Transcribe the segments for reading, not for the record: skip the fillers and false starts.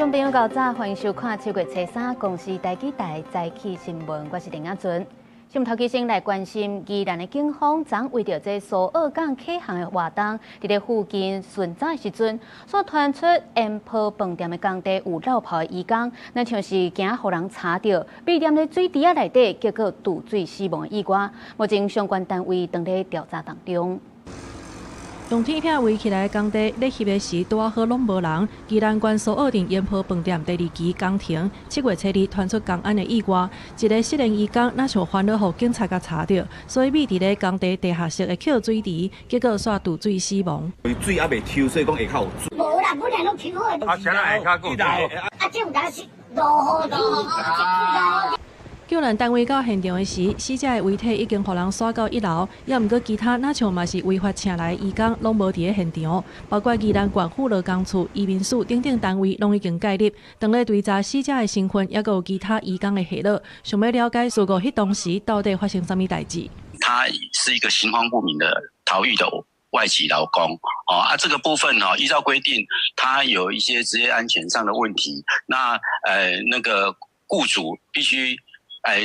众朋友，早早欢迎收看7月初3公司台记台早起新闻，我是林雅纯。新闻头期先来关心，宜兰的警方昨为着这苏澳港客行的活动，伫咧附近巡查的时阵，所传出烟泡饭店的工地有绕跑的移工，那像是惊互人查到，被黏咧水池仔内底，结果吐水死亡的意外。目前相关单位正在调查当中。 用铁片围起来的工地，咧翕的时拄好拢无人。宜兰县苏澳镇烟泡饭店第2期工程7月初2传出公安的意外，一个失联移工那想烦恼，互警察甲查到，所以秘伫咧工地地下室的扣水池，结果煞吐水死亡。水还未抽，所以讲下骹有水。无啦，本来拢抽好。啊，现在下骹够水。这有当时落雨天。 救援单位到现场的时，死者的遗体已经互人刷到1楼，也毋过其他那像嘛是违法请来的移工，拢无伫咧现场。包括宜兰县府劳工处、移民署等等单位，拢已经介入，当咧追查死者的身份，也有其他移工的下落，想要了解事故迄当时到底发生什么代志。他是一个行方不明的逃逸的外籍劳工这个部分依照规定，他有一些职业安全上的问题，那个雇主必须。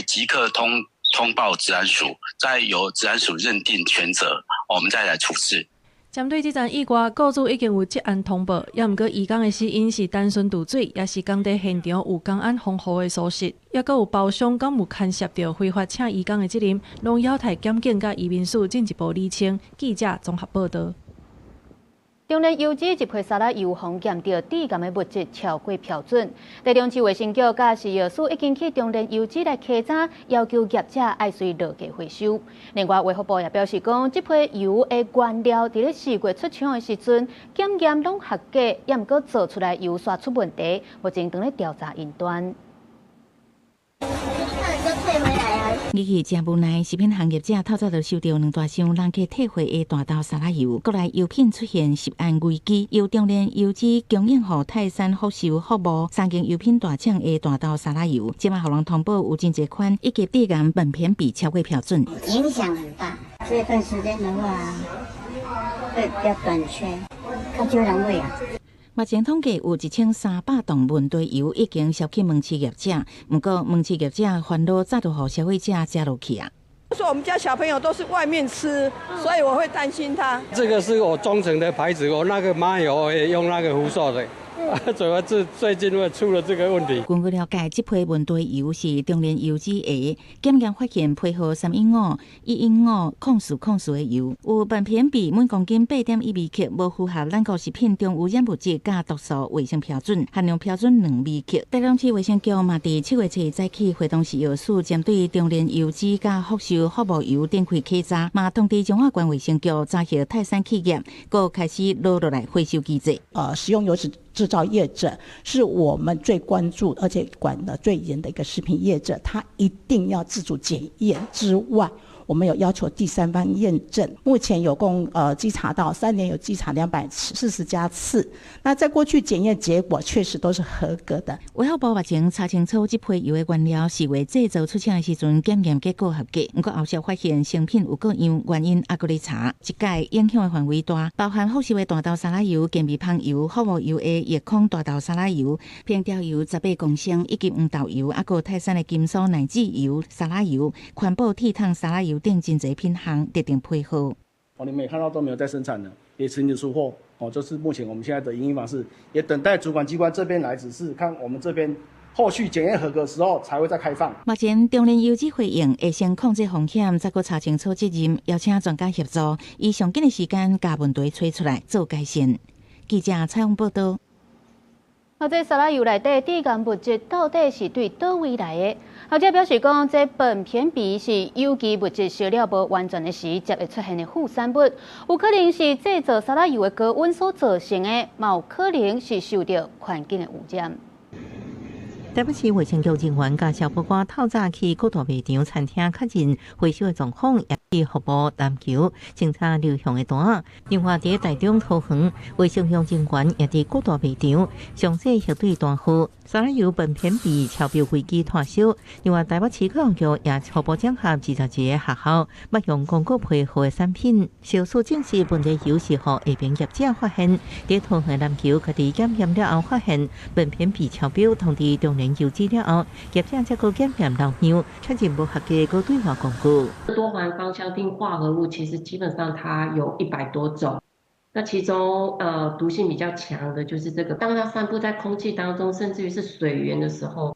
即刻通报治安署，再由治安署认定全责，我们再来处置。针对这桩意外，雇主已经有接案通报，也毋过移工的死因是单纯吐水，也是工地现场有公安防护的疏失，也佫有包厢敢有牵涉到非法请移工的责任，拢要待检警甲移民署进一步厘清。记者综合报道。 中联邮局一批沙拉油防检到低感的物质超过标准，地中市卫生局甲食药署已经去中联邮局来稽查，要求业者爱随落价回收。另外，卫福部也表示讲，这批油的原料伫咧4月出厂的时阵，检验拢合格，也毋过做出来油刷出问题，目前正咧调查因端。 日记真无奈，食品行业者透早就收到2大箱人客退货的大豆沙拉油，国内油品出现食安危机，由中联邮局供应予泰山福寿服务3间油品大厂的大豆沙拉油，即马互人通报有真侪款以及低含苯偏比超过标准，影响很大。这段时间的话，会比较短缺，较少人买啊。 目前统计有1300吨问题油已经销去门市业者，不过门市业者烦恼早就予消费者加落去啊。说我们家小朋友都是外面吃，所以我会担心他。这个是我忠诚的牌子，我那个麻油也用那个福寿的。 主要是最近会出了这个问题。根据了解，这批问题油是中联邮局的，检验发现配合315、115控诉的油，有苯偏比每公斤8.1微克，无符合咱国食品中污染物质甲毒素卫生标准，含量标准2微克。台中市卫生局嘛，伫7月初再起活动食药署针对中联邮局甲福寿服务油展开稽查，嘛通知中华县卫生局查核泰山企业，佮开始落来回收机制。食用油脂 制造业者是我们最关注，而且管得最严的一个食品业者，他一定要自主检验之外，我们有要求第三方验证。目前有共稽查到3年有稽查240家次，那在过去检验结果确实都是合格的。卫福部目前查清楚这批油的原料4月制造出厂的时阵检验结果合格，不过后续发现成品有各样原因，还搁咧查。这届影响的范围大，包含福寿的大豆沙拉油、健美芳油、服务油的叶康大豆沙拉油、平条油18公升，以及黄豆油，还有泰山的金酥奶脂油、沙拉油、环保剔烫沙拉油等真侪品项特定配合。你们也看到都没有在生产了，也停止出货。这是目前我们现在的营运方式，也等待主管机关这边来指示，看我们这边 后续检验合格的时候才会再开放。目前中联邮局回应会先控制风险，再搁查清楚责任，邀请专家协助，以上紧的时间把问题找出来做改善。记者采访报道。这沙拉油内底低含物质到底是对倒位来的？学者表示讲，这苯偏比是有机物质烧了无完全的时才会出现的副产物，有可能是制造沙拉油的高温所造成的，嘛有可能是受到环境的污染。台北市卫生局人员甲消保官透早去国大卖场餐厅确认回收的状况，也去服务篮球、清查流向的单。另外，伫台中桃园卫生局人员也伫国大卖场详细核对单户，沙拉油本片被超标飞机脱销。另外，台北市教育局也初步整合21个学校，捌用公告配合的产品，小数证实本地油是互下边业者发现，伫桃园篮球家己检验了后发现本片被超标，通知中联邮资了后，业者才个检验流量，确认不合格，个对外公告。多环芳香烃化合物其实基本上它有100多种，那其中毒性比较强的就是这个，当它散布在空气当中，甚至于是水源的时候，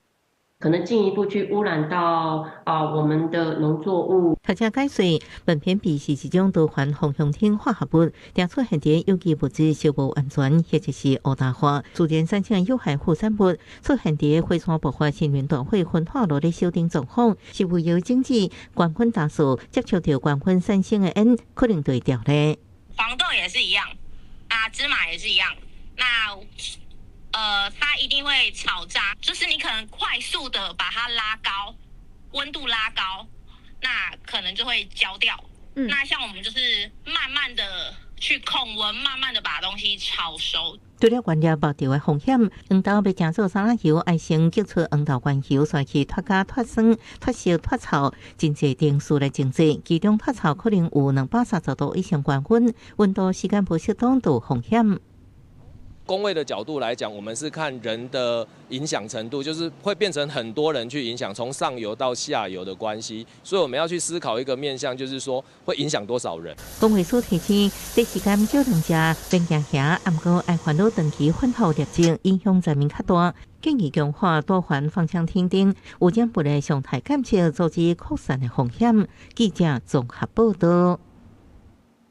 可能进一步去污染到我们的农作物。学者解释，本片比是一种多环芳香烃化合物，定出现伫有机物质消无安全，或者是污染化、自然产生有害副产物，出现伫火山爆发新源大会焚化炉的修订状况，是为有经济原粉大数接触到原粉产生的烟，可能对调咧。黄豆也是一样，芝麻也是一样，它一定会炒炸，就是你可能快速的把它拉高，温度拉高，那可能就会焦掉。那像我们就是慢慢的去控温，慢慢的把东西炒熟。除了原料爆掉的风险，黄豆要行做沙拉油，爱先激出黄豆原油，再去脱甲、脱酸、脱烧、脱臭，真侪定数来静置。其中脱臭可能有230度以上高温，温度时间不适当都有风险。工位的角度来讲，我们是看人的影响程度，就是会变成很多人去影响，从上游到下游的关系，所以我们要去思考一个面向，就是说会影响多少人。工会所提醒，这时间少人食零件虾，毋过爱烦恼长期混合热症，影响层面较大。建议强化多环芳香烃等污染物的常态监测，阻止扩散的风险。记者综合报道。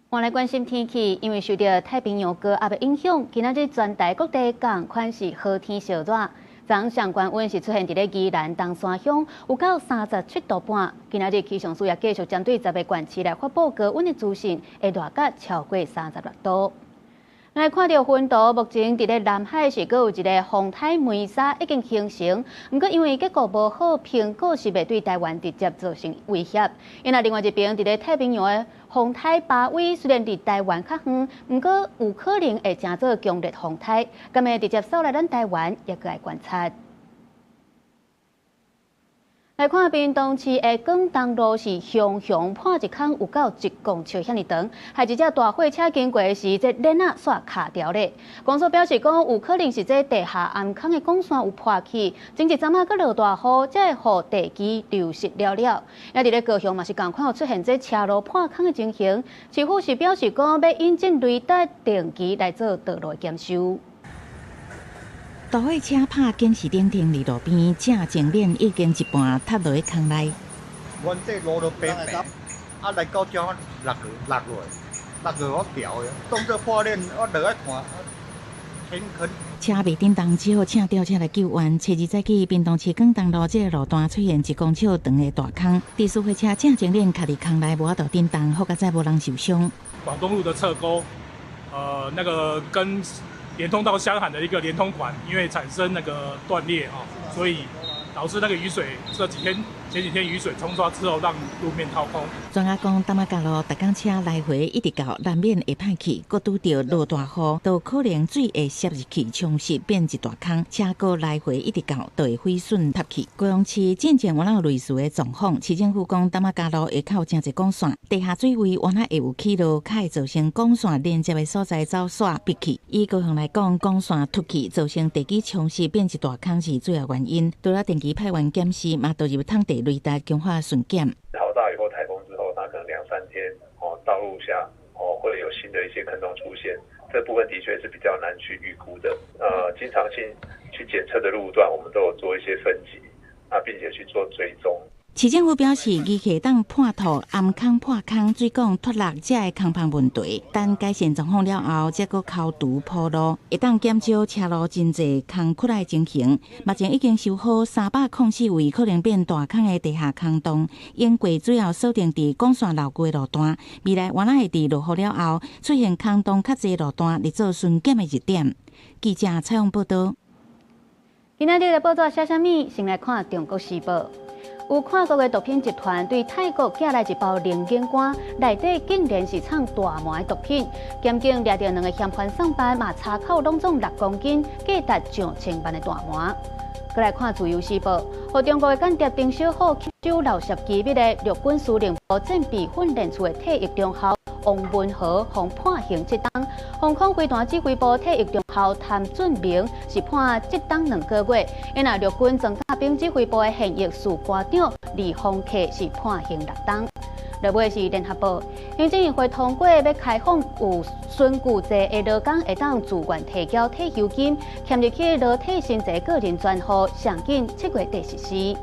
换来关心天气，因为受到太平洋高压的影响，今仔日全台各地同款是好天小热。昨上关温是出现伫咧宜兰东山乡，有到37度半。今仔日气象署也继续针对10个县市来发布高温的资讯，会热到超过36度。来看到云图，目前伫咧南海是阁有一个风台梅沙已经形成，不过因为结果无好，评估是袂对台湾直接造成威胁。因为另外一边伫咧太平洋的风台巴威虽然离台湾较远，不过有可能会成做强烈风台，咁会直接扫来咱台湾，也搁来观察。来看屏东市的广东路是熊破一坑，有到1公尺遐尼长，害一只大货车经过时，这链仔煞卡掉咧。公所表示讲，有可能是这地下暗坑的管线有破去，前一阵仔搁落大雨，才会互地基流失了。也伫咧高雄嘛是共款有出现这车路破坑的情形。市府是表示讲，要引进雷达定期来做道路检修。大货车拍警示灯停伫路边，正前面已经一半塌落去坑内。阮这路都平平，来到这落我掉的，当作破链，我落来看，天坑。车未叮当，只好请吊车来救援。初2早起，屏东市广东路这个路段出现1公尺长的大坑，第四货车正前面卡伫坑内，无法度叮当，好在无人受伤。广东路的侧沟，那个跟连通到香海的一个连通管，因为产生那个断裂啊，所以导致那个雨水前几天雨水冲刷之后，让路面掏空。专家讲，淡马路大港车来回一直到南面会歹去，搁拄到落大雨，都可能水会渗入去，冲蚀变一大坑。车搁来回一直到，都会毁损塌去。高雄市进前原有类似的状况，市政府讲，淡马路下口真侪管线，地下水位原来会有起落，较会造成管线连接的所在走煞闭去。以高雄来讲，管线凸起造成地基冲蚀变一大坑是主要原因。除了定期派员检视，嘛都入探地雷达强化巡检。好大雨或台风之后，它可能2-3天道路下会有新的一些坑洞出现，这部分的确是比较难去预估的。经常性去检测的路段，我们都有做一些分级，并且去做追踪。市政府表示，机器当破土、暗坑破坑、水管脱落这个坑旁问题，等改善状况了后，再搁抠图铺路，会当减少车路真侪坑窟来情形。目前已经修好304位可能变大坑的地下坑洞，因过主要锁定伫管线流过路段，未来原来会伫落雨了后出现坑洞较侪路段，来做巡检的热点。记者采访报道。今仔日的报纸写啥物？先来看《中国时报》。有跨国的毒品集团对泰国寄来一包零件干，内底竟然是藏大麻的毒品。检警抓到2个嫌犯上班，嘛查扣拢总6公斤，价值上千万的大麻。再来看《自由时报》，和中国的间谍丁小虎吸收60机密的陆军司令部战备训练处的退役中校王文和，被判刑7档。航空飞弹指挥部退役中校谭俊明是判7档2个月。因那陆军装甲兵指挥部的现役士官长李丰克是判刑6档。落尾是联合报，行政院会通过要开放有孙cụ济的劳工会当自愿提交退休金，嵌入去劳退薪资个人专户，上紧7月底实施。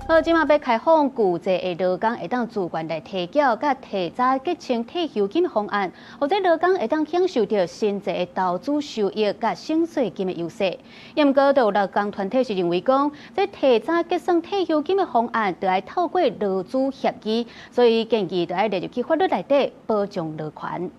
好，即马要开放cụ济的劳工会当自愿来提缴甲提早结清退休金的方案，或者劳工会当享受到薪资的投资收益甲省税金的优势。毋过，就有劳工团体是认为讲，这提早结算退休金的方案，就要透过劳资协议，所以建议就要列入去法律内底保障劳权。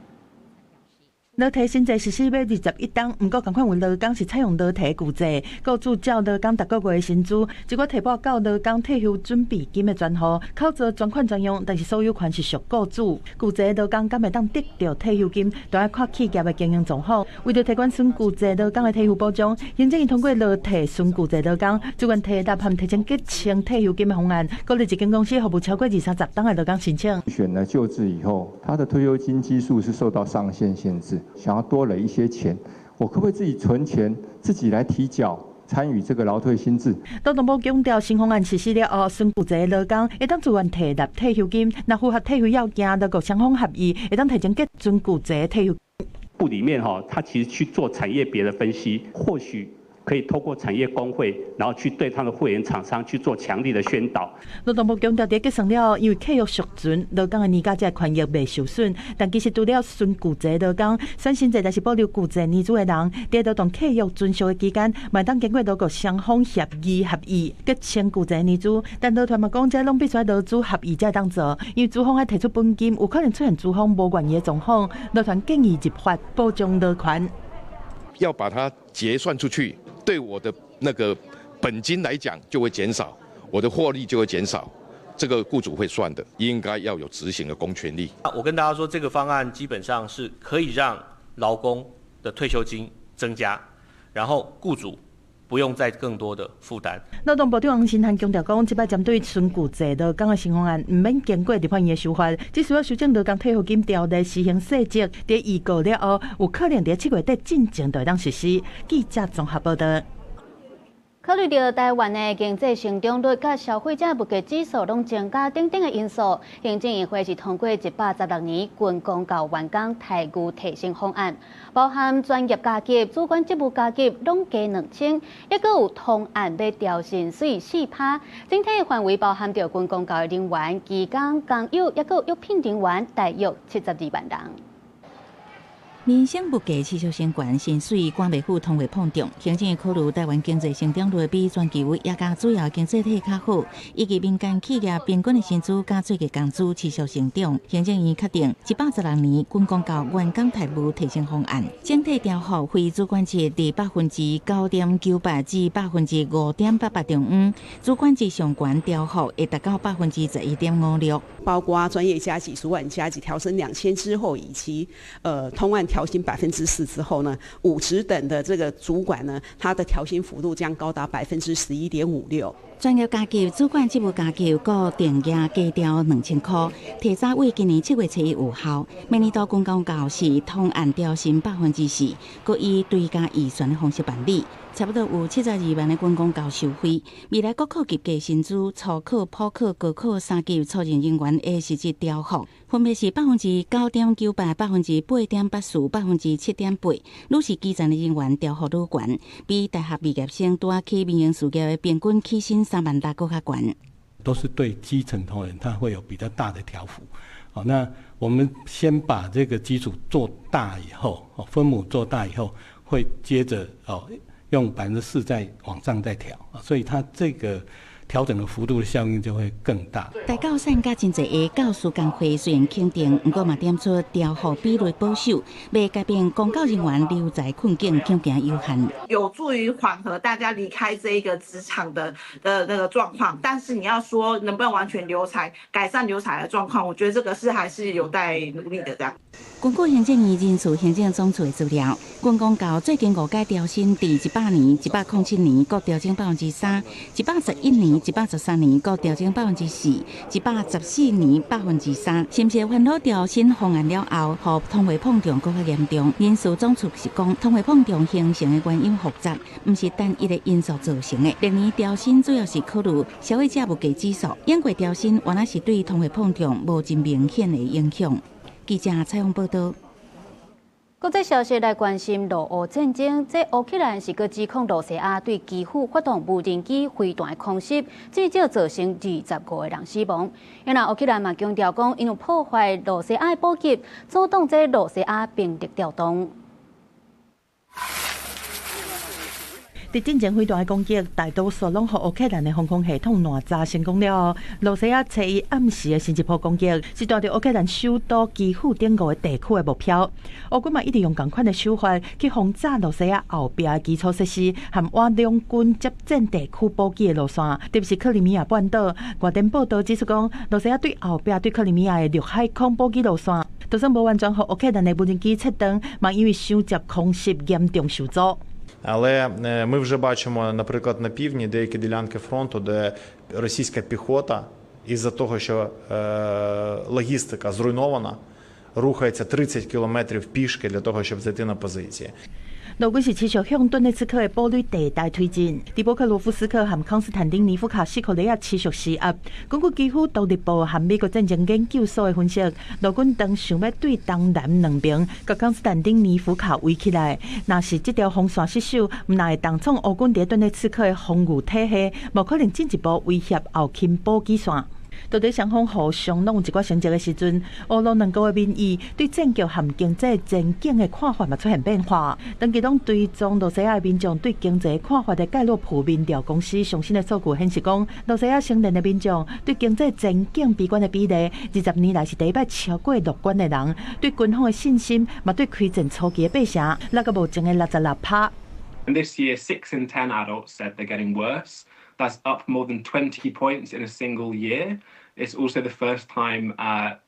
劳退薪资实施要21档，不过同款有劳工是采用劳退cụ济，雇主照劳工逐个月的薪资，结果提报到劳工退休准备金的专户，口座专款专用，但是所有权是属雇主。cụ济劳工敢会当得到退休金，就要看企业的经营状况。为了提高孙cụ济劳工的退休保障，行政院通过劳退孙cụ济劳工自愿提纳含提前结清退休金的方案，鼓励一间公司服务超过20-30档的劳工申请。选了就职以后，他的退休金基数是受到上限限制。想要多了一些钱，我可不可以自己存钱，自己来提缴，参与这个劳退新制？劳动部强调，新方案实施了后，孙cụ济劳工会当自愿提纳退休金，若符合退休要件，能够双方合意，会当提前结孙cụ济退休金。部里面他其实去做产业别的分析，或许可以透过产业工会，然后去对他的会员厂商去做强力的宣导。劳动部强调，在结算了后，因为契约属存，劳工的年假这权益未受损。但其实除了孙cụ济劳工，选薪资但是保留cụ济年资的人，在劳动契约遵守的期间，嘛当经过劳国双方协议结清cụ济年资。但劳团嘛讲，这拢必须劳资合意才当做，因为资方要提出本金，有可能出现资方无愿意的状况。劳团建议立法保障劳权，要把它结算出去。对我的那个本金来讲就会减少，我的获利就会减少，这个雇主会算的，应该要有执行的公权力。我跟大家说，这个方案基本上是可以让劳工的退休金增加，然后雇主不用再更多的负担。劳动部长王新汉强调讲，这摆针对孙cụ济劳工的新方案，唔免经过立法院的修法，只需要修正劳工退休金条例施行细则，在预告了后，有可能在7月底进前就当实施。记者综合报道。考虑到台湾的经济成长率、甲消费者物价指数拢增加等等的因素，行政院会是通过116年军公教员工待遇提升方案，包含专业加级、主管职务加级拢加2000，抑阁有通案要调薪水4%。整体范围包含着军公教人员、技工、工友，抑阁约聘人员大约72万人。民生物价持续升悬，薪水管袂府通货膨胀。行政院考虑台湾经济成长率比全球也甲主要经济体较好，以及民间企业平均的薪资甲最低工资持续成长。行政院确定116年军公教员工待遇提升方案，整体调幅非主管职伫9.98%至5.88%中央，主管职上悬调幅会达到11.56%。包括专业加级、主管加级调升2000之后，以及通案调薪4%之后呢，5职等的这个主管呢，他的调薪幅度将高达11.56%。专业加级、主管职务加级，各定价加调2000块，提早为今年7月7日有效。明年度军公教是通案调薪4%，佮以追加预算的方式办理。差不多有72万的军公教收费。未来国考及格薪资、初考、普考、高考3级初任人员的实质调幅，分别是9.98%、8.84%、7.8%。愈是基层的人员调幅愈悬，比大学毕业生拄啊去民营事业的平均起薪3万大个较悬。都是对基层同仁，他会有比较大的调幅。好，那我们先把这个基础做大以后，分母做大以后，会接着用4%再往上再调，所以它这个调整的幅度的效应就会更大。大教参加真侪个教师工会虽然肯定，不过嘛点出调幅比例保守，未改变公教人员留在困境恐惊有限，有助于缓和大家离开这一个职场的那个状况。但是你要说能不能完全留才、改善留才的状况，我觉得这个还是有待努力的这样。根据行政院人事行政总处的资料，军公教最近5届调薪，第100年、107年各调整3%， 111年、113年各调整4%， 114年3%。是不是烦恼调薪方案了后，和通货膨胀更加严重？人事总处是讲，通货膨胀形成的原因复杂，不是单一的因素造成的。历年调薪主要是考虑消费者物价指数，英国调薪原来是对通货膨胀无真明显的影响。记者采访报道。国际消息来关心俄乌战争，这乌克兰是个指控罗西亚对基辅发动无人机飞弹的空袭，至少造成25个人死亡。原来乌克兰嘛强调讲，因为破坏罗西亚的补给，阻挡这罗西亚兵力调动。伫进前飞弹的攻击，大多数拢互乌克兰的防空系统烂炸成功了后，罗西亚找伊暗时的新一波攻击，是带着乌克兰首都基辅顶5个地区的目标。乌军嘛一直用同款的手法去轰炸罗西亚后壁的基础设施，和往两军接战地区补给的路线，特别是克里米亚半岛。外电报道指出讲，罗西亚对后壁对克里米亚的陆海空补给路线，就算无完全互乌克兰的无人机切断，嘛因为想接空袭严重受阻。Але ми вже бачимо, наприклад, на півдні деякі ділянки фронту, де російська піхота із-за того, що логістика зруйнована, рухається 30 кілометрів пішки для того, щоб зайти на позиції. 俄军是持续向顿涅茨克的堡垒地带推进，迪波克罗夫斯克和康斯坦丁尼夫卡西克里亚持续施压。根据基辅独立报和美国战争研究所的分析，俄军当想要对东南两边甲康斯坦丁尼夫卡围起来。若是这条防线失守，唔会当创俄军在顿涅茨克的防御体系，无可能进一步威胁后勤补给线。到底双方互相拢有一寡升级的时阵，俄罗两国的民意对战局和经济前景的看法嘛出现变化。当其中追踪罗西亚民众对经济看法的盖洛普民调公司上新的数据显示讲，罗西亚成年的民众对经济前景悲观的比例，20年来是第一摆超过乐观的人，对军方的信心嘛对开战初期的八成，那个无情的66%。And this year, 6 in 10 adults said they're getting worse. That's up more than 20 points in a single year. It's also the first time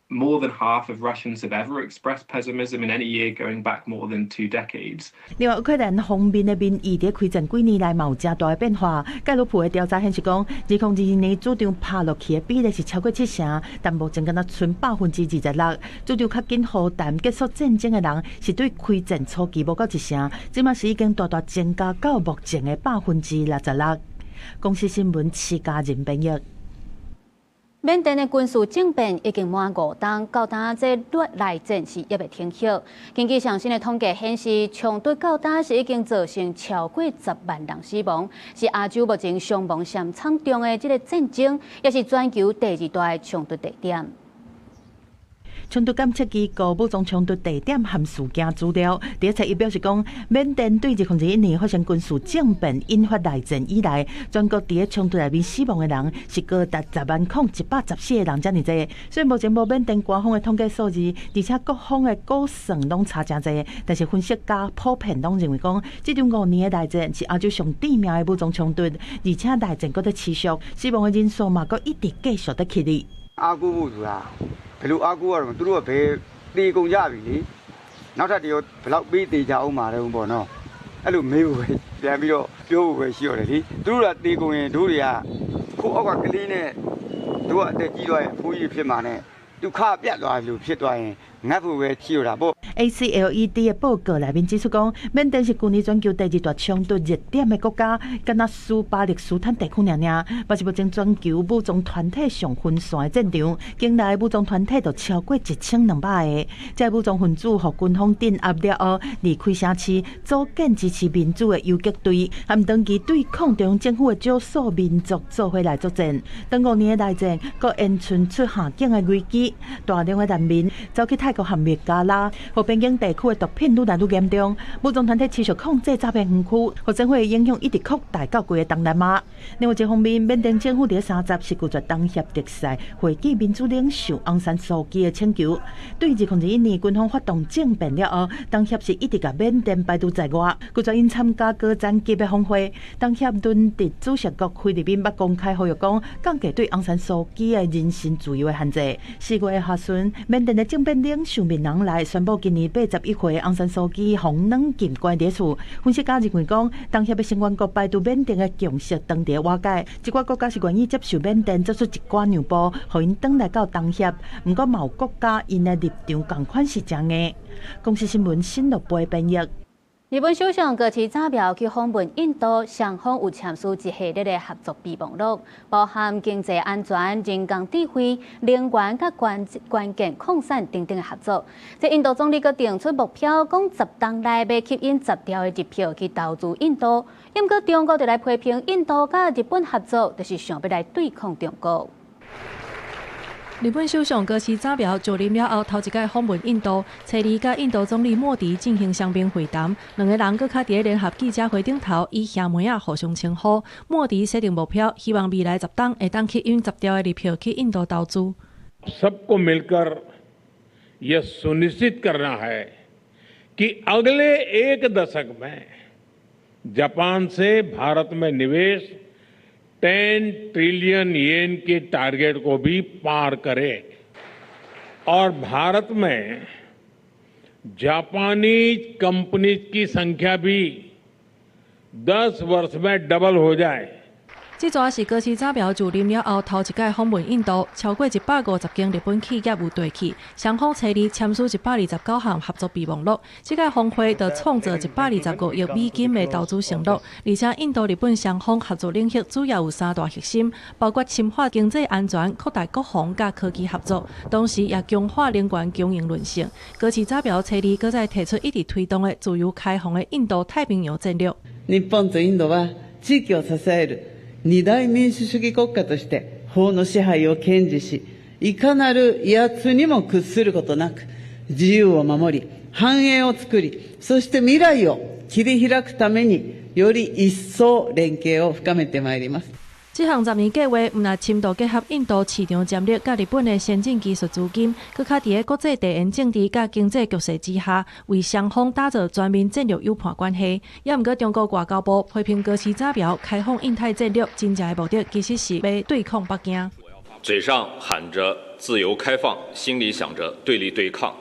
more than half of Russians have ever expressed pessimism in any year going back more than 2 decades. 另外，乌克兰方面的民意在开战几年来有真大的变化。盖洛普的调查显示讲，2022年主张拍落去的比例是超过70%，但目前敢若剩26%。主张较紧和谈结束战争的人是对开战初期无到1%，即嘛是已经大大增加到目前的66%。公司新闻7家人编译。缅甸的军事政变已经满5冬，到今这内战是也未停歇。根据上新的统计显示，冲突到今是已经造成超过10万人死亡，是亚洲目前伤亡上惨重的这个战争，也是全球第2大的冲突地点。冲突监测机构补充冲突地点和事件资料。第7伊表示讲，缅甸对2021年发生军事政变引发内战以来，全国伫冲突内面死亡的人是高达100114个人，遮尔济。虽然目前无缅甸官方的统计数字，而且各方的估算拢差真济，但是分析家普遍拢认为讲，这场5年的内战是亚洲上致命的武装冲突，而且内战搁在持续，死亡的人数嘛搁一直继续在起哩。阿姑冇做啊！ဘယ်လိုအားကိုးရတော့သူတို့ကဘယ်တေကုန်ကြပြီလေနောက်ထပ်တရောဘယ်လောက်ပေးတေကြအောင်မှာလဲပေါ့နော်အဲ့လိုမေးဖို့ပဲပြန်ပြီးတော့ပြောဖို့ပဲရှိရတယ်လေသူတို့ကတေကုန်ရင်တို့တွေကကိုအောက်ကကလေးနဲ့တို့ကအသက်ကြီးသွားရင်ဖိုးကြီးဖြစ်မှာနဲ့ဒုက္ခပြတ်သွားလို့ဖြစ်သွားရင်ငတ်ဖို့ပဲရှိရတာပေါ့ ACLED 的报告内面指出讲，缅甸是去年全球第2大冲突热点的国家，敢若苏巴力斯坦地区尔，嘛是目前全球武装团体上分散的战场，境内武装团体就超过1200个。这武装分子互军方镇压了后，离开城市，组建支持民主的游击队，和长期对抗中央政府的少数民族做伙来作战。当5年的内战，佫延伸出下境的危机，大量的难民走去泰国和孟加拉，互边境地区的毒品愈来愈严重，武装团体持续控制诈骗园区，互政府的影响一直扩大到规个东南亚。另外一方面，缅甸政府伫30是拒绝当协特使会见民主领袖昂山素姬的请求。对2021年军方发动政变了后，当协是一直甲缅甸排除在外，拒绝因参加高层级的峰会。当协轮值主席国菲律宾捌公开呼吁讲，降低对昂山素姬的人身自由的限制。4月下旬，缅甸的政变领袖敏昂莱宣布，今年81岁昂山素姬防软禁关伫厝。分析家认为讲，当协的成员国排除缅甸的共识当地瓦解，一寡国家是愿意接受缅甸做出一寡让步，互因转来到当协。不过，某国家因的立场同款是真的。公司新闻新乐杯编译。日本首相高市早苗去访问印度，双方有签署一系列的合作备忘录，包含经济安全、人工智慧、能源甲关键矿产等等的合作。这印度总理阁定出目标，讲10年内要吸引10条的日票去投资印度。因过中国就来批评印度甲日本合作，就是想要来对抗中国。日本首相高市早苗就任了后头一届访问印度，初二甲印度总理莫迪进行双边会谈，两个人搁较伫联合记者会顶头以兄妹互相称呼。莫迪设定目标，希望未来10年会当吸引10条的日票去印度投资。सबको मिलकर यह सुनिश्चित करना है कि अगले 1 दशक में जापान से भारत में निवेश 10 ट्रिलियन येन के टारगेट को भी पार करे और भारत में जापानी कंपनीज की संख्या भी 10 वर्ष में डबल हो जाए। 这主要是高市早苗就任了后头一届访问印度，超过150间日本企业有对去，双方初二签署129项合作备忘录。这届峰会就创造125亿美金的投资承诺，而且印度日本双方合作领域主要有3大核心，包括深化经济安全、扩大国防甲科技合作，同时也强化能源供应韧性。高市早苗初二搁再提出一直推動的自由開放的印度太平洋戰略。日本とインドは地域を支える二大民主主義国家として法の支配を堅持し、いかなる威圧にも屈することなく、自由を守り、繁栄を作り、そして未来を切り開くためにより一層連携を深めてまいります。这项10年计划唔但深度结合印度市场战略，甲日本的先进技术资金，佮较伫个国际地缘政治甲经济局势之下，为双方打造全面战略友part关系。也毋过，中国外交部批评高市早苗开放印太战略真正的目的，其实是要对抗北京。嘴上喊着自由开放，心里想着对立对抗，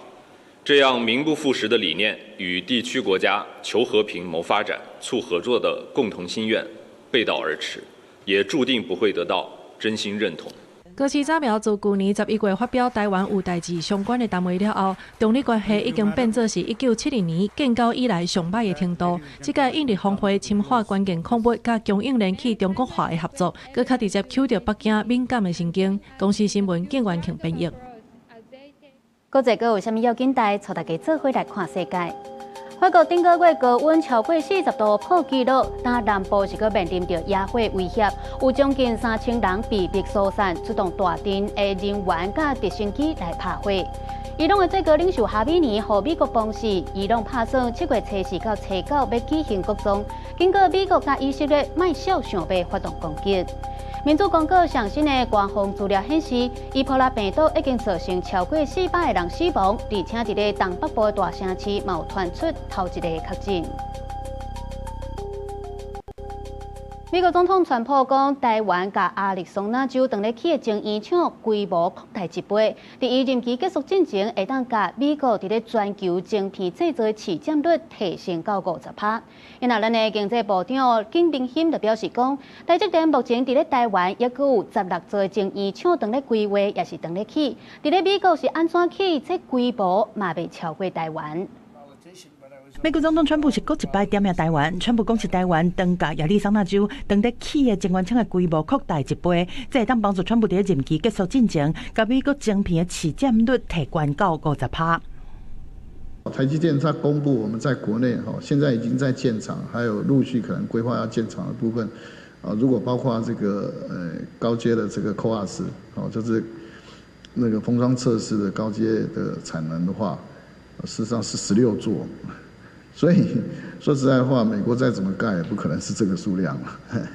这样名不副实的理念，与地区国家求和平、谋发展、促合作的共同心愿背道而驰。也注定不会得到真心认同。高市早苗自去年11月发表台湾有代志相关的谈话了后，中日关系已经变作是1970年建交以来上歹的程度。这届印日峰会深化关键矿物甲供应链去中国化的合作，佮较直接揪到北京敏感的神经。公司新闻景元庆编译。国际阁有啥物要紧代，带大家做伙来看世界。法国顶个月高温超过40度破纪录，但南部是阁面临着野火威胁，有将近3000人被逼疏散，出动大阵的人员甲直升机来拍火。伊朗的最高领袖哈米尼和美国邦士，伊朗打算7月初4到初9要举行国葬，经过美国甲以色列卖小想要发动攻击。民主公告上新的官方资料显示，伊波拉病毒已经造成超过400个人死亡，而且伫咧东北部的大城市有传出头一个确诊。美国总统川普讲，台湾甲亚利桑那州当咧起的晶圆厂规模扩大1倍，伫伊任期结束之前，会当甲美国伫咧全球晶片制造的市占率提升到50%。因那咱的经济部长景炳欣就表示讲，台积电目前伫咧台湾也阁有16座晶圆厂当咧规划，也是当咧起。伫咧美国是安怎起？这规模嘛未超过台湾。美国总统川普是搁一摆点名台湾，川普讲是台湾当甲亚利桑那州当咧起的晶圆厂的规模扩大1倍，这会当帮助川普伫任期结束之前，甲美国晶片的市占率提高到50%。台积电它公布我们在国内现在已经在建厂，还有陆续可能规划要建厂的部分，如果包括这个高阶的这个 CoWoS，就是那个封装测试的高阶的产能的话。事实上是16座，所以说实在话，美国再怎么盖也不可能是这个数量了。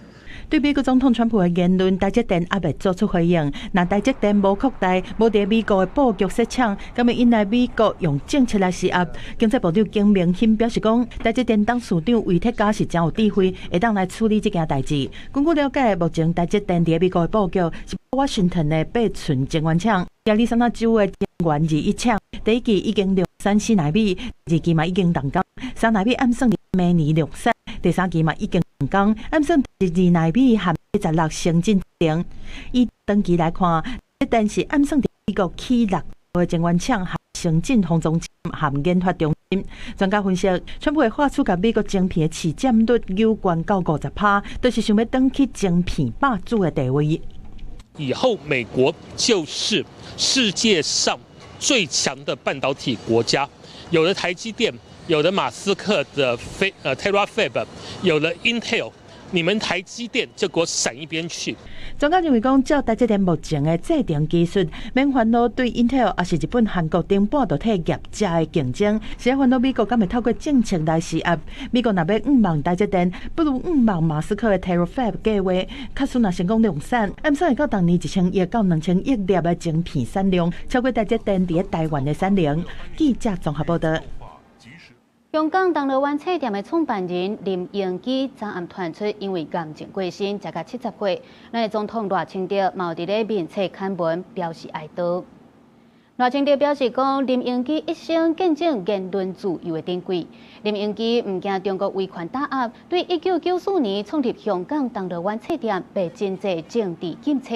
对美国总统川普的言论，台积电也未做出回应。那台积电无扩大，无伫美国的布局设厂，咁要引来美国用政策来施压。经济部长金明欣表示讲，台积电董事长魏铁嘉是真有智慧，会当来处理这件代志。根据了解，目前台积电伫美国的布局是Washington的8寸晶圆厂，亚利桑那州的晶圆21厂，第一期已经量产4奈米，第二期嘛已经动工，3奈米按算明年量产，第3期嘛已经动工，按算2奈米含76成进程。以长期来看，这但是按算美国起6个晶圆厂含先进封装含研发中心。专家分析，川普会发出甲美国晶片的市占率有关到50%，都是想要登去晶片霸主的地位。以后美国就是世界上最强的半导体国家，有了台积电，有了马斯克的Terafab， 有了 Intel， 你们台积电就给我闪一边去。专家认为讲，照台积电目前的制定技术，免烦恼对 Intel 也是日本、韩国等半导体业者的竞争，是要烦恼美国敢会透过政策来施压。美国若要望台积电，不如望马斯克的 Terafab 计划，确实若成功量产，按算会到当年1000亿到2000亿粒的晶片产量，超过台积电伫台湾的产量。记者综合报道。香港铜锣湾册店的创办人林荣基昨暗传出因为癌症过身，才甲70岁。咱的总统赖清德嘛有伫咧面册刊文表示哀悼。赖清德表示讲，林荣基一生见证言论自由的珍贵。林荣基唔惊中国威权打压，对1994年创立香港铜锣湾册店被真济政治检测。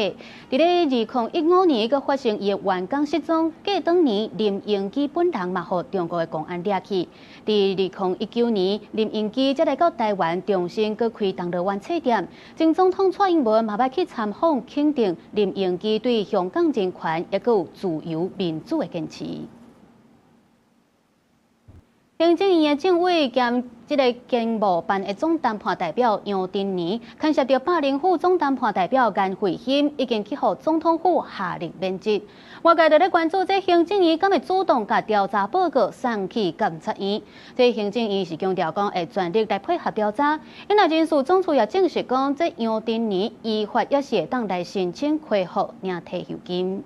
伫咧2015年，佮发生伊的员工失踪，过当年林荣基本人嘛，互中国的公安抓去。伫2019年，林荣基才来到台湾，重新佮开铜锣湾册店。前总统蔡英文嘛，要去参访，肯定林荣基对香港人权也佮有自由民主的坚持。行政院的政委兼经贸办的总谈判代表杨定年，牵涉到霸凌副总谈判代表颜慧欣，已经去予总统府下令免职。外界就咧关注，这行政院敢会主动甲调查报告送去监察院？这行政院是强调讲会全力来配合调查。因内人事总处也证实讲，这杨定年依法也是会当来申请恢复领退休金。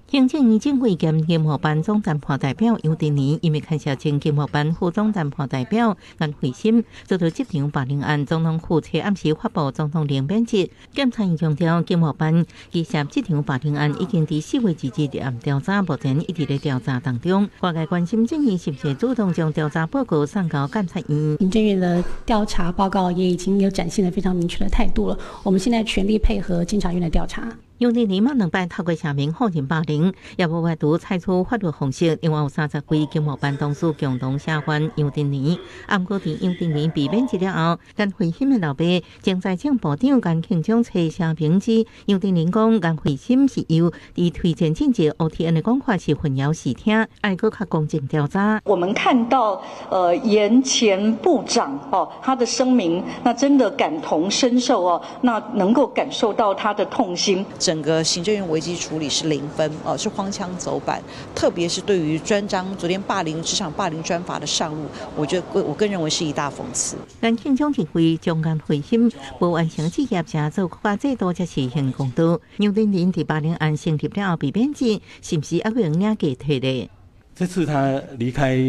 行政院政委兼经贸办总谈判代表杨定年，因为牵涉前经贸办副总谈判代表颜慧欣遭到这场霸凌案，总统府初暗时发布总统令免职。检察院强调，经贸办记涉这场霸凌案已经伫4月2日立案调查，目前一直在调查当中。外界关心政院是不是主动将调查报告送到监察院？行政院的调查报告也已经有展现了非常明确的态度了，我们现在全力配合监察院的调查。杨定年嘛，2摆透过声明否认霸凌，也无外度采取法律方式。另外有30位经贸办同事共同声援杨定年。暗过伫杨定年被免职了后，颜慧欣的老爸前财政部长颜庆忠出声明指，杨定年讲颜慧欣是由伫推荐政治 OTN 的讲法是混淆视听，爱搁较公正调查。我们看到严前部长他的声明，那真的感同身受那能够感受到他的痛心。整个行政院危机处理是0分是荒腔走板，特别是对于专章昨天职场霸凌专法的上路，我更认为是一大讽刺。颜庆忠认为，将颜慧欣无完成职业者做国家制度才是现公道。杨定年伫霸凌案成立了后被免职，是不是还会用领给退呢？这次他离开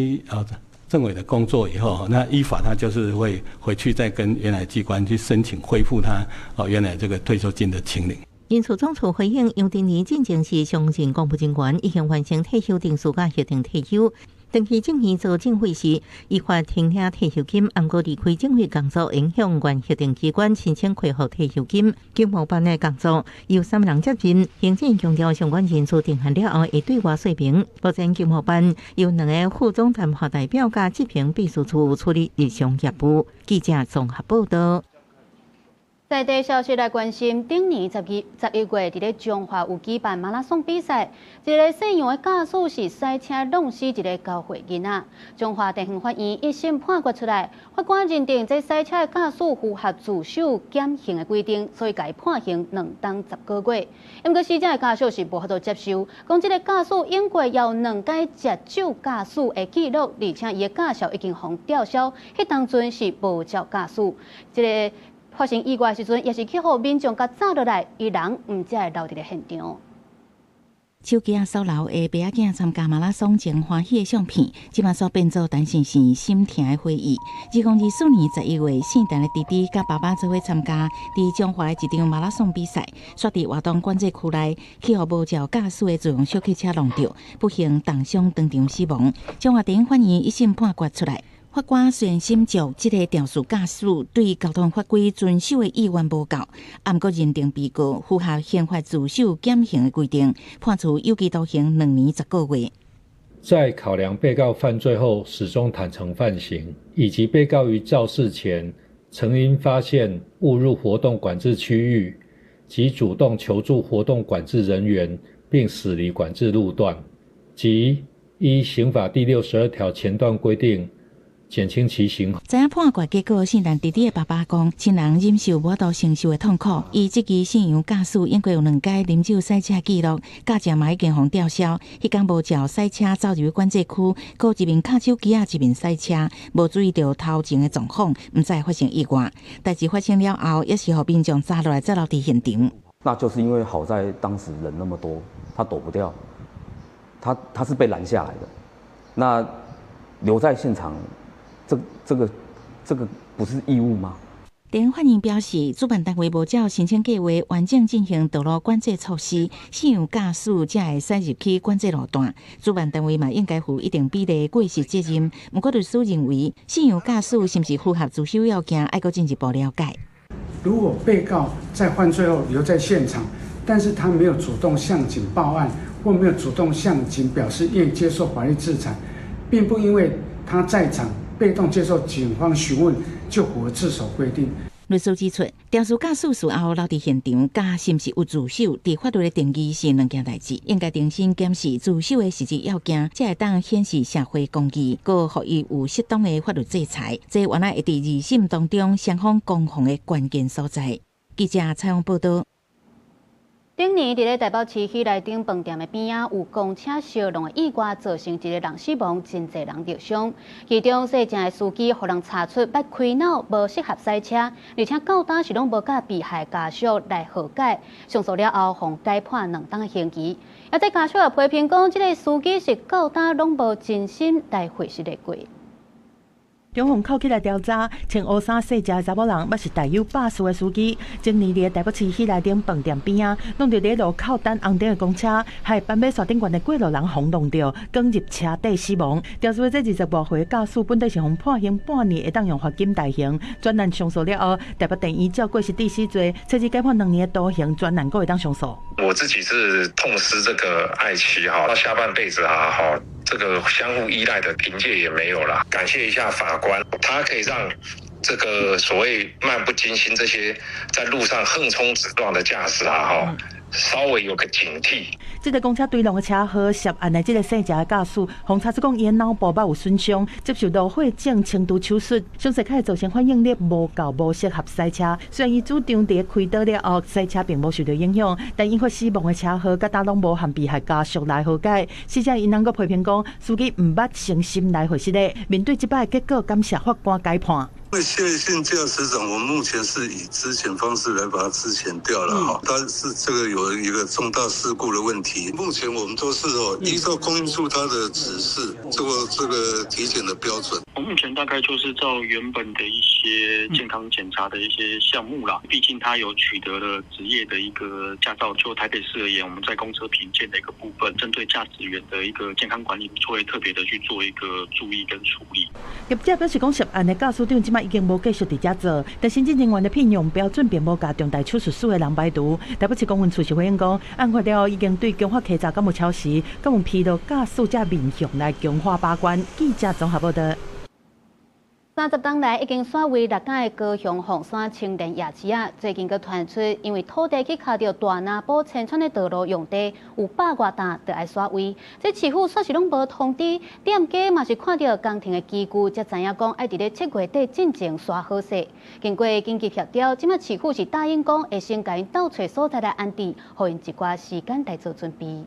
政委的工作以后，那依法他就是会回去再跟原来机关去申请恢复他原来这个退休金的请领。因此，总处回应杨定年进前是相信公务人员已经完成退休定数甲协定退休。长期政院做政会时，依法停领退休金，按过离开政会工作影响原协定机关申请恢复退休金。经贸办的工作由3人接任，行政强调相关人数定案了后会对外说明。目前经贸办由2个副总谈判代表加1名秘书处处理日常业务。记者综合报道。在地消息来关心，顶年11月，伫咧中华有举办马拉松比赛，一个姓杨的驾驶是赛车弄死一个9岁囡仔。中华地方法院一审判决出来，法官认定这赛车的驾驶符合自首减刑的规定，所以改判刑2当10个月。不过，死者的家属是无法度接受，讲这个驾驶因过有2届借酒驾驶的记录，而且伊的驾照已经互吊销，迄当阵是无照驾驶。这个发生意外的时阵，也是去互民众甲走落来，伊人毋才会留伫咧现场。手机啊，扫楼的爸仔囝参加马拉松前欢喜的相片，即马所变做担心是心疼的回忆。2024年11月，姓陈的弟弟甲爸爸做伙参加伫中华的一场马拉松比赛，煞伫活动管制区内，去互无照驾驶的自用小客车弄着，不幸重伤当场死亡。中华地方法院一审判决出来。法官虽然审酌这个肇事驾驶对交通法规遵守的意愿无够，不过认定被告符合宪法自首减刑的规定，判处有期徒刑2年10个月。在考量被告犯罪后始终坦诚犯行，以及被告于肇事前曾因发现误入活动管制区域及主动求助活动管制人员，并驶离管制路段，即依刑法第62条前段规定。减轻其刑。知影判决结果，姓陈弟弟的爸爸讲，亲人忍受无度承受的痛苦。伊即支姓杨驾驶因过有2届啉酒赛车记录，驾照嘛已经互吊销。迄天无照赛车走入管制区，搁一面卡手机啊，一面赛车，无注意到头前的状况，毋知发生意外。代志发生了后，也是互民众抓落来，再留伫现场。那就是因为好在当时人那么多，他躲不掉，他是被拦下来的。那留在现场。这个不是义务吗？地方法院表示，主办单位无照申请计划完整进行道路管制措施，信用驾驶才会驶入去管制路段。主办单位嘛应该负一定比例的过失责任。不过律师认为，信用驾驶是不是符合自首要件，要搁进一步了解。如果被告在犯罪后留在现场，但是他没有主动向警报案，或没有主动向警表示愿意接受法律制裁，并不因为他在场。被动接受警方询问，就符合自首规定。律师指出，肇事驾驶事后留伫现场，甲是毋是有自首，伫法律的定义是2件代志，应该重新检视自首的实质要件，才会当显示社会公义，佮予伊有适当的法律制裁。这原来会伫2审当中双方攻防的关键所在。记者采访报道。顶年，伫咧台北市喜来登饭店的边仔有公车烧弄的意外，造成一个人死亡，真侪人受伤。其中细正的司机，互人查出捌开脑，无适合赛车，而且到当时拢无甲被害家属来和解。上诉了后，互改判2当刑期。而在家属也批评讲，即个司机是到当拢无真心来回实的过。中方扣起来调查，穿乌衫细只的查某人，捌是带有把式的司机。今年伫台北市喜来登饭店边仔，弄到咧路口等红灯的公车，害斑马线顶悬的过路人轰弄着，卷入车底死亡。调查这20多岁驾驶本来是互判刑半年，会当用罚金大刑。专案上诉了后，台北地院照过失致死罪，设置改判2年的徒刑，专案阁会当上诉。我自己是痛失这个爱妻哈，到下半辈子哈。这个相互依赖的凭借也没有了。感谢一下法官，他可以让这个所谓漫不经心这些在路上横冲直撞的驾驶稍微有个警惕。这个公车追弄的车祸涉案的这个细只的驾驶，红查出讲伊脑部有损伤，接受到血症轻度手术，详细开造成反应力无够，无适合赛车。虽然伊主张伫开刀了后，赛车并无受到影响，但引发死亡的车祸，甲打拢无和被害家属来和解。死者因能够批评讲，司机毋捌诚心来回失礼。面对这摆的结果，感谢法官改判。因为谢姓驾驶长，我们目前是以资遣方式来把它资遣掉了哈。他是这个有一个重大事故的问题，目前我们都是依照公运处他的指示做这个体检的标准。我目前大概就是照原本的一些健康检查的一些项目啦，毕竟他有取得了职业的一个驾照。就台北市而言，我们在公车评鉴的一个部分，针对驾驶员的一个健康管理，会特别的去做一个注意跟处理。业者表示讲，涉案的驾驶长即摆已经无继续伫遮做，但行政人员的聘用标准并无甲重大手术室的人排除。台北市公安处是回应讲，案发了后已经对警方稽查敢有超时，敢有披露驾驶者面向来强化把关。记者综合报道。30天来已经刷为6间的高雄凤山青年夜市啊，最近佮传出因为土地去卡到大南埔千川的道路用地，有100多担就爱刷位。这市府煞是拢无通知，店家嘛是看到工程的机具，才知影讲爱伫咧7月底进前刷好势。经过紧急协调，即马市府是答应讲会先甲因斗找所在来安置，互因一寡时间来做准备。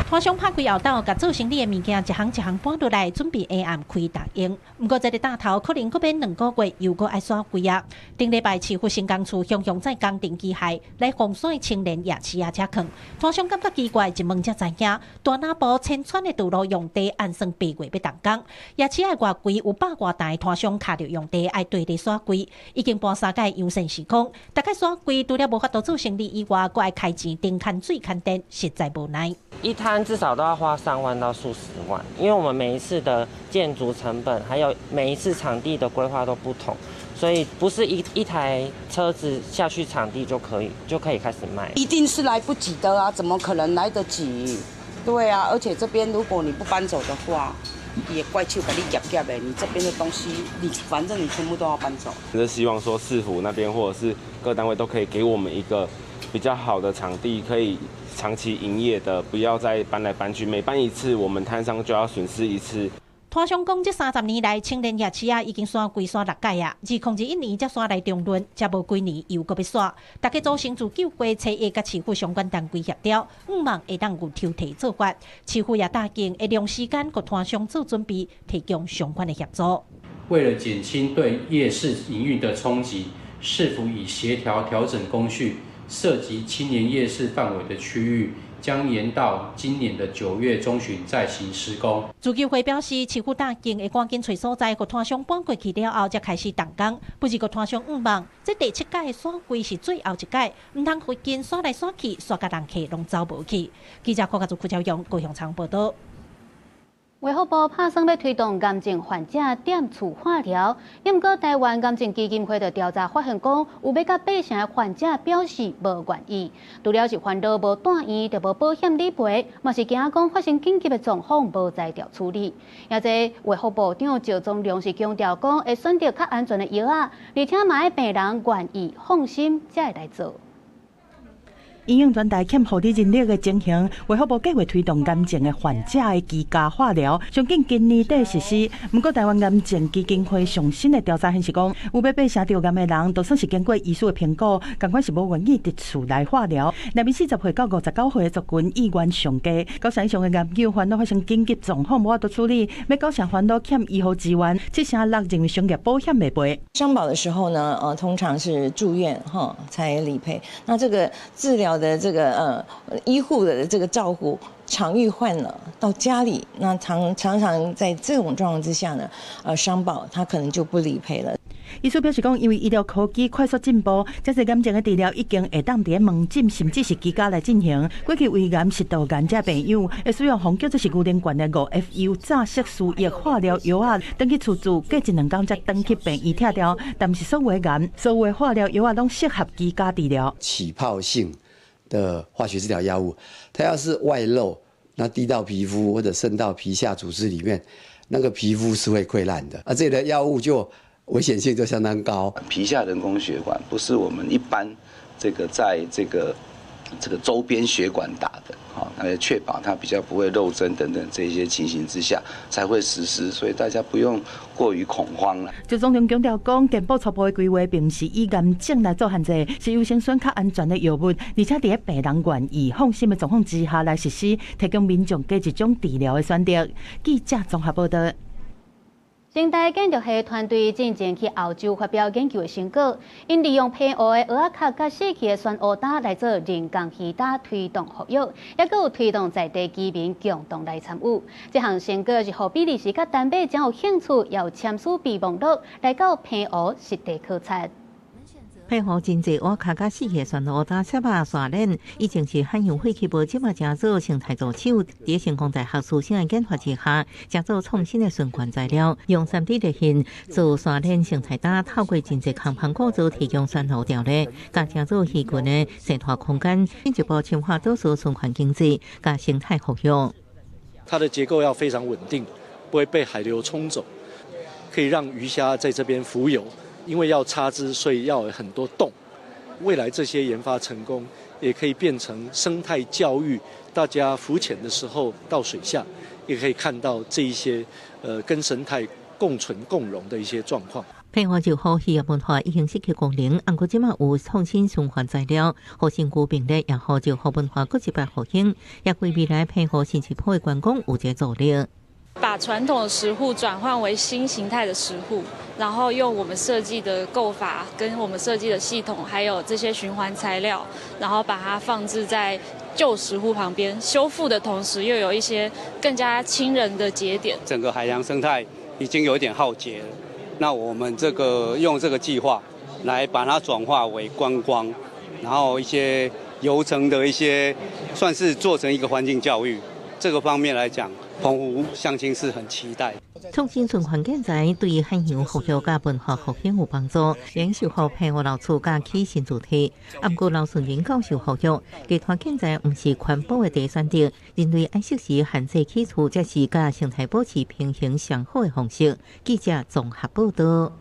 摊商拍开后斗，甲做生意的物件一项一项搬落来，准备下暗开大营。不过这个大头可能搁免2个月，又搁爱刷几啊。顶礼拜市府新工处雄雄在工程机械来洪水青年夜市车坑，摊商感觉奇怪，一问才知影，大南埔千川的道路用地按算8月要动工，夜市爱外规有100多担摊商卡着用地爱对地刷规，已经搬3届优先时空，大概刷规除了无法度做生意以外，搁爱开钱订看水看电，实在无奈。一摊至少都要花3万到数十万，因为我们每一次的建筑成本，还有每一次场地的规划都不同，所以不是一台车子下去场地就可以开始卖，一定是来不及的啊！怎么可能来得及？对啊，而且这边如果你不搬走的话，也怪手把你夹夹的，你这边的东西，反正你全部都要搬走。就是希望说市府那边或者是各单位都可以给我们一个比较好的场地，可以长期营业的，不要再搬来搬去，每搬一次我们摊商就要损失一次。摊商讲，这30年来，青年夜市已经刷规刷6届啊，2021年才刷来中轮，才无几年又搁要刷。大家组成自救过，找下甲市府相关单位协调，望会当有抽提做法。市府也答应会用时间，给摊商做准备，提供相关的协助。为了减轻对夜市营运的冲击，市府已协调调整工序。涉及青年夜市范围的区域，将延到今年的9月中旬再行施工。自救会表示，市府答应会赶紧找所在，给摊商搬过去了后，才开始动工。不是给摊商望，这第7届的刷规是最后一届，唔通附近刷来刷去，刷甲人客拢走无去。记者柯家族柯朝阳高雄场报道。卫福部拍算要推动癌症患者点厝化疗，不过台湾癌症基金会的调查发现讲，有要甲8成的患者表示无愿意。除了是烦恼无住院，就无保险理赔，嘛是惊讲发生紧急的状况无在调处理。也即卫福部长赵宗良是强调讲，会选择较安全的药啊，而且嘛要病人愿意放心才会来做。医院专台欠护理人力的情形，卫福部计划推动癌症的患者的居家化疗，上近今年底实施。不过，台湾癌症基金会上新的调查显示讲，有要8成着癌的人，就算是经过医师的评估，同款是无愿意伫厝来化疗。内面40岁到59岁的族群意愿上低，9成以上的癌友烦恼发生紧急状况无法度处理，要9成烦恼欠医护资源，7成6认为商业保险未赔。伤保的时候呢，通常是住院才理赔。那这个治疗的这个医护的这个照顾，场域换了到家里，那常常在这种状况之下呢，伤保它可能就不理赔了。医师表示讲，因为医疗科技快速进步，这些癌症的治疗已经会当伫门诊甚至是居家来进行。过去胃癌、食道癌这病友会使用红叫做是牛奶罐的5FU 炸色素液化疗药啊，登去厝住，过1-2天才登去病院拆掉。但是所有的癌、所有的化疗药啊，拢适合居家治疗。起泡性的化学治疗药物，它要是外漏，那滴到皮肤或者渗到皮下组织里面，那个皮肤是会溃烂的。这类的药物就危险性就相当高。皮下人工血管不是我们一般在这个周边血管打的，那确保它比较不会漏针等等这些情形之下才会实施，所以大家不用过于恐慌了。就总统强调讲，健保初步的规划并不是以癌症来做限制，是优先选较安全的药物，而且在病人愿意放心的状况之下来实施，提供民众加一种治疗的选择。记者综合报道。清大建筑系团队进前去澳洲发表研究的成果，因利用偏黑的蚵仔壳甲死去的酸蚵蛋来做人工鱼蛋，推动服务，也佮有推动在地居民共同来参与。这项成果是互比利时甲丹麦将有兴趣，也有签署备忘录来到偏蚵实地考察。配合真济蚵壳甲死去酸蚵蛋切肉刷链，以前是海洋废弃物即马正做生态助手，伫成功在学术性的研发之下，正做创新的循环材料，用3D 列印做刷链生态蛋，透过真济空盘构造提供酸蚵条例，甲正做细菌的生态空间，进一步深化多数循环经济，甲生态复育。它的结构要非常稳定。不会被海流冲走，可以让鱼虾在这边浮游。因为要插枝，所以要有很多洞。未来这些研发成功，也可以变成生态教育。大家浮潜的时候到水下，也可以看到这一些跟生态共存共荣的一些状况。平和就好，渔业文化已经失去功能，不过即马有创新循环材料，好身躯并列，也好就好文化各一摆复兴，也为未来平和新市坡的观光有一个助力。把传统的石斛转换为新形态的石斛，然后用我们设计的构法、跟我们设计的系统，还有这些循环材料，然后把它放置在旧石斛旁边，修复的同时又有一些更加亲人的节点。整个海洋生态已经有一点浩劫了，那我们用这个计划来把它转化为观光，然后一些游程的一些算是做成一个环境教育。这个方面来讲，澎湖乡亲是很期待。创新循环建材对于海洋复育甲文化复兴有帮助，延续好平和老厝甲起新主题。不过老顺人教授呼吁，集团建材不是环保的第一选择，人类爱适时限制起厝，才是甲生态保持平衡上好的方式。记者综合报道。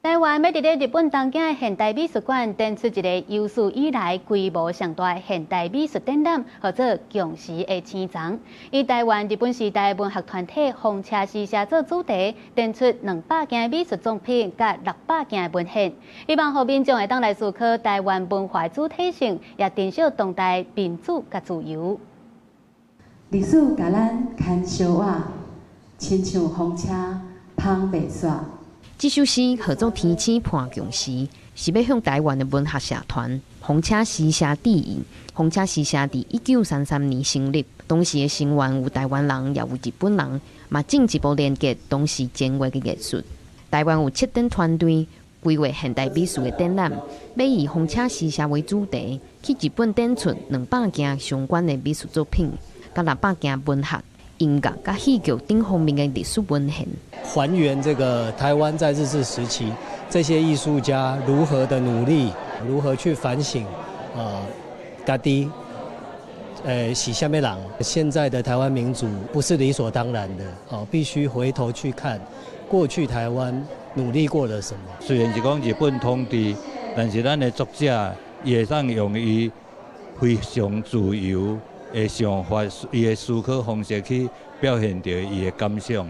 台湾要伫咧日本东京的现代美术馆展出一个有史以来规模上大的现代美术展览，或者共时的青藏，以台湾日本时代文学团体风车诗社做主题，展出200件美术作品甲600件文献，希望互民众会当来思考台湾文化主体性，也珍惜当代民主甲自由。历史甲咱牵相画，亲像风车芳袂煞。这首诗合作天星伴共时，是要向台湾的文学社团风车诗社致意。风车诗社伫1933年成立，当时的成员有台湾人，也有日本人，嘛进一步连接当时前卫的艺术。台湾有7展团队规划现代美术的展览，要以风车诗社为主题，去日本展出200件相关的美术作品，甲600件文学、音乐甲戏剧等方面的历史文献。还原这个台湾在日治时期这些艺术家如何的努力，如何去反省，家己，是什么人？现在的台湾民主不是理所当然的，必须回头去看过去台湾努力过了什么。虽然是讲日本统治，但是咱的作者也会当用伊非常自由的想法，伊的思考方式去表现着伊的感想。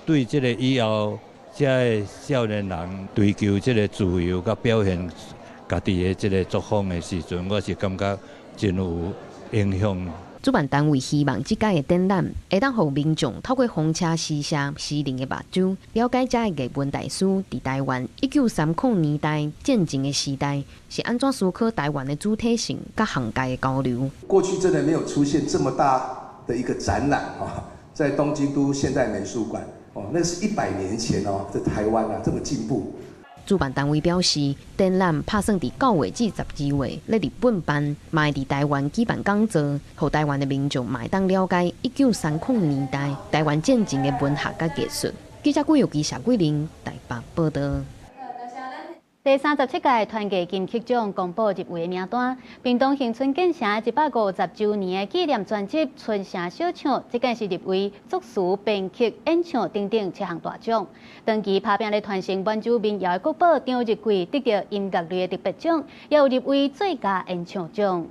对这个以后，这个少年人追求这个自由，甲表现家己的这个作风的时阵，我是感觉真有影响。主办单位希望这届的展览会当让民众透过风车诗社诗人的目睭，了解这个艺文大师伫台湾1930年代战争的时代是安怎思考台湾的主体性甲行界的交流。过去真的没有出现这么大的一个展览啊，在东京都现代美术馆。那是100年前在台湾这么进步。主办单位表示，展览打算伫9月至12月在日本办，嘛会伫台湾举办讲座，让台湾的民众嘛会当了解1930年代台湾战争的文学甲艺术。记者季玉记、谢桂玲台北报道。第37届团结金曲奖公布入围名单，屏东恒春建城150周年的纪念专辑《春城小唱》，这届是入围作词、编曲、演唱等等7项大奖。长期打拼咧传承原住民谣的国宝张日贵得到音乐类的特别奖，也有入围最佳演唱奖。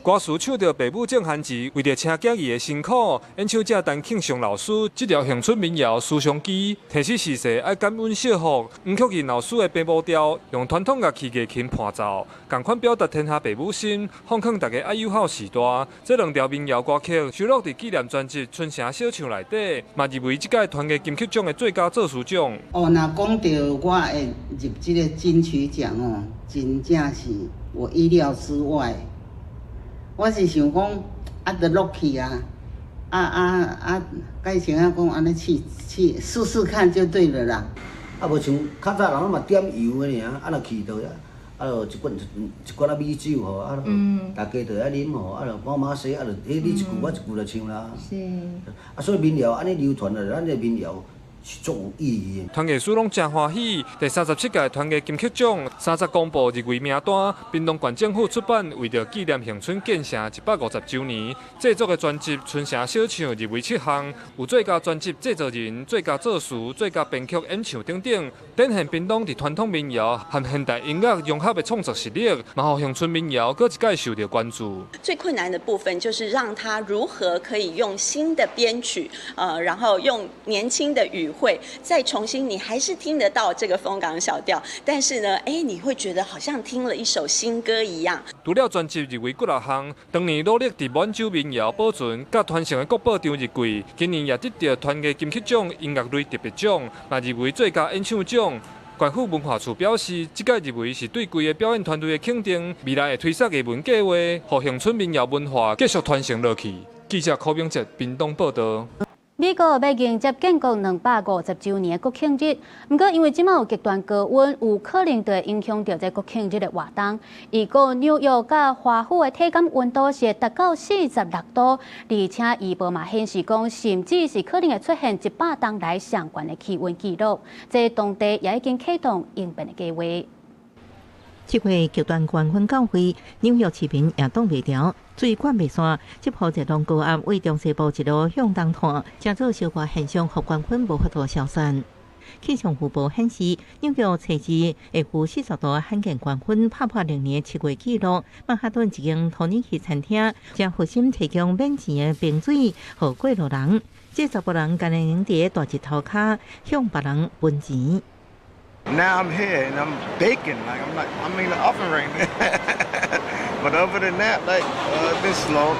歌词唱着爸母种番薯，为着请囝儿的辛苦，演唱者陈庆祥老师这条乡村民谣《思乡记》，提示时势爱感恩惜福。黄曲仁老师的白母调，用传统乐器乐琴伴奏，同款表达天下爸母心，奉劝大家爱友好时代。这2条民谣歌曲收录伫纪念专辑《春城小唱》内底，嘛入围这届团结金曲奖的最佳作词奖。若讲到我会入这个金曲奖真正是我意料之外。我是想讲，就落去改成讲安尼去试试看就对了啦。无像较早人嘛点油的尔，就去倒就一罐米酒吼，大家就啉吼，就妈妈说，就你一句我一句就唱啦。是。所以民谣安尼流传落，咱这民谣是足有意义的。团艺师拢真欢喜，第37届团艺金曲奖30公布入围名单，屏东县政府出版为着纪念恒春建成150周年制作的专辑《春城小唱》入围7项，有最佳专辑制作人、最佳作词、最佳编曲、演唱等等，展现屏东伫传统民谣和现代音乐融合的创作实力，嘛让恒春民谣搁一届受到关注。最困难的部分就是让他如何可以用新的编曲，然后用年轻的语汇，再重新你还是听得到这个凤港小调，但是呢，你会觉得好像听了一首新歌一样。除了专辑入围16项，当年努力伫满洲民谣保存甲传承的国宝张日贵，今年也得到团艺金曲奖音乐类特别奖，嘛入围最佳演唱奖。县府文化处表示，这届入围是对规个表演团队的肯定，未来会推出艺文计划，让恒春民谣文化继续传承落去。记者柯明哲屏东报道。美国要迎接建国250周年的国庆日，不过因为即马有极端高温，有可能会影响到这国庆日的活动。如果纽约甲华府的体感温度是达到46度，而且预报嘛显示讲，甚至是可能会出现100冬来上悬的气温记录。这当地也已经启动应变的计划。这回极端高温到位，纽约市民也挡袂牢，水管袂线，这波热浪高压为中西部一路向东拖，加做烧热现象，和高温无法度消散。气象预报显示，纽约初时会负40度罕见高温，打破20年7月纪录。曼哈顿一间托尼奇餐厅将核心提供免钱的冰水和过路人，这10人干能伫大日头骹向别人分钱。Now I'm here and I'm baking, I'm in the oven right now. But other than that, it's been slow,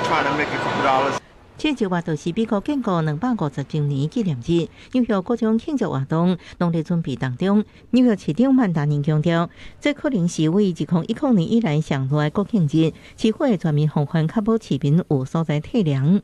trying to make a couple dollars. 这就话就是美国建国250周年纪念日，纽约各种庆祝活动拢在准备当中。纽约市长曼达宁强调，这可能是为2010年以来上大的国庆日，市府会全面防范，确保市民有所在体谅。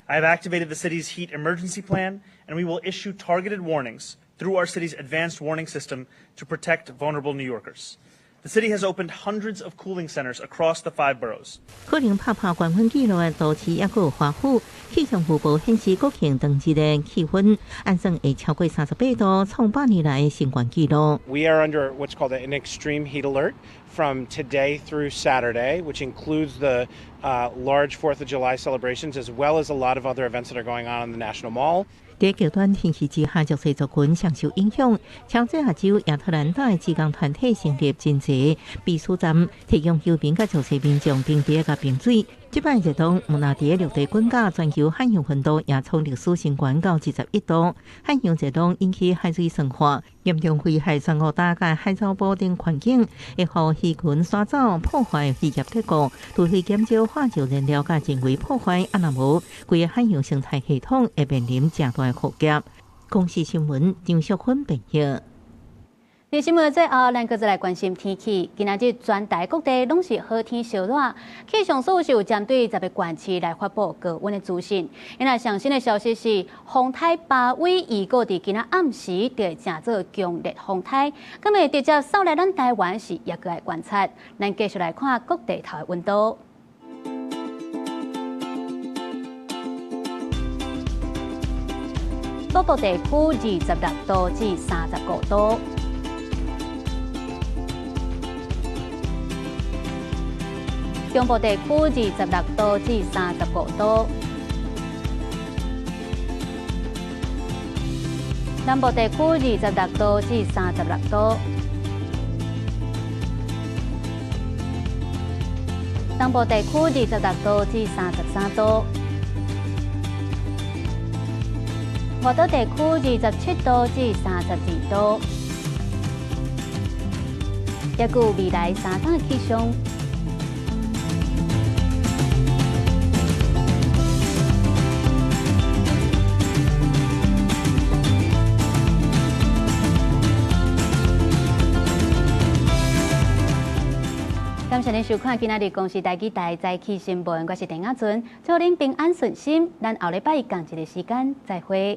I have activated the city's heat emergency plan, and we will issue targeted warnings through our city's advanced warning system to protect vulnerable New Yorkers. The city has opened hundreds of cooling centers across the 5 boroughs. 可能打破高温纪录的都市也有华府，气象预报显示国庆当日的气温按算会超过38度，创8年来的新高纪录。We are under what's called an extreme heat alert from today through Saturday, which includes the large 4th of July celebrations as well as a lot of other events that are going on in the National Mall. 在极端天气之下，弱势族群常受影响。乔治亚州亚特兰大的志工团体成立真济避暑站，提供休眠甲弱势民众冰茶甲冰水。这摆热浪，无那伫陆地滚甲全球海洋温度也从历史新高到21度。海洋热浪引起海水酸化，严重危害珊瑚礁甲海藻保定环境，会互鱼群山走破坏渔业结构，除去减少化石燃料甲人为破坏，若无，规个海洋生态系统会面临正大的威胁。公视新闻张淑芬报道。在新闻最后，咱搁再来关心天气。今仔日全台各地拢是好天烧热，气象署是有针对10个县市来发布高温的资讯。因为上新的消息是，风台巴威预告伫今仔暗时就成做强烈风台，咁会直接扫来咱台湾是也搁来观察。咱继续来看各地头的温度。北部地区26度至35度。中部地区26度至35度，南部地区26度至36度，东部地区26度至33度，外岛地区27度至32度。预估未来3天的气象。感谢您收看今仔日公视台记台早起新闻，我是陈雅纯，祝您平安顺心。咱后礼拜一同一个时间再会。